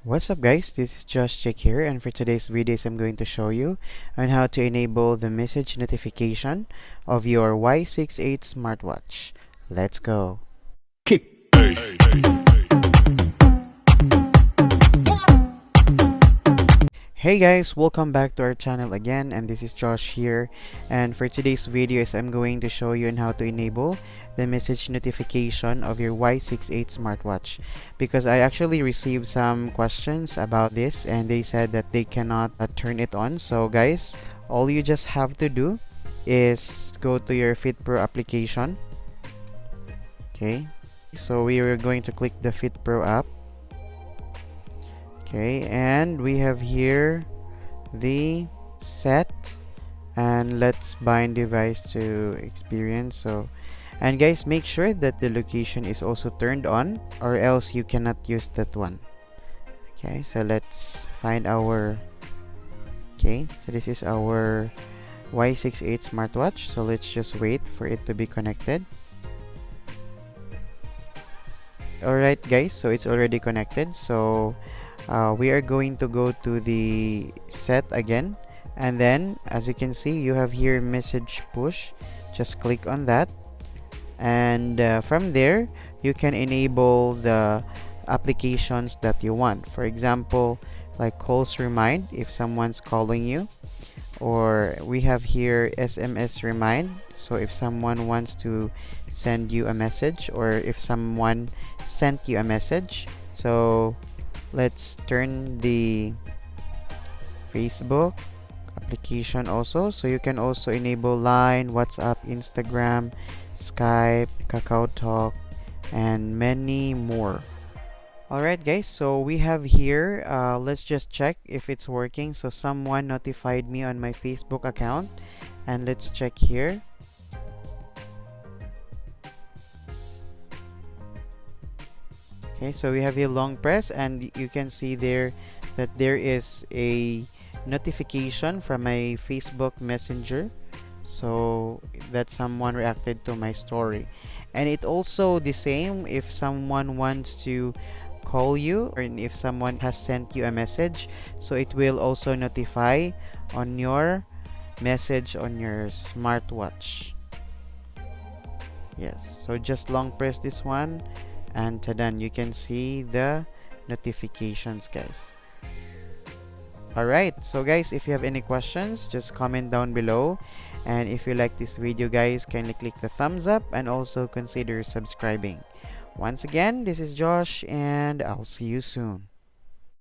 What's up guys, this is Josh Chick here, and for today's videos I'm going to show you on how to enable the message notification of your Y68 smartwatch. Let's go. Hey guys, welcome back to our channel again, and this is Josh here, and for today's videos I'm going to show you on how to enable the message notification of your Y68 smartwatch, because I actually received some questions about this and they said that they cannot turn it on. So guys, all you just have to do is go to your Fit Pro application. Okay, so we are going to click the Fit Pro app. Okay, and we have here the set, and let's bind device to experience. So, and guys, make sure that the location is also turned on, or else you cannot use that one. Okay, so let's find our, okay, so this is our Y68 smartwatch. So let's just wait for it to be connected. Alright guys, so it's already connected. So we are going to go to the set again, and then as you can see, you have here message push. Just click on that, and from there you can enable the applications that you want. For example, like calls remind if someone's calling you, or we have here SMS remind, so if someone wants to send you a message, or if someone sent you a message. So let's turn the Facebook application also, so you can also enable Line, WhatsApp, Instagram, Skype, KakaoTalk, and many more. Alright guys, so we have here, let's just check if it's working. So someone notified me on my Facebook account, and let's check here. Okay, so we have a long press, and you can see there that there is a notification from my Facebook Messenger, so that someone reacted to my story. And it also the same if someone wants to call you, or if someone has sent you a message, so it will also notify on your message on your smartwatch. Yes, so just long press this one, and then you can see the notifications guys. Alright, so guys, if you have any questions, just comment down below, and if you like this video guys, kindly click the thumbs up and also consider subscribing. Once again, this is Josh, and I'll see you soon.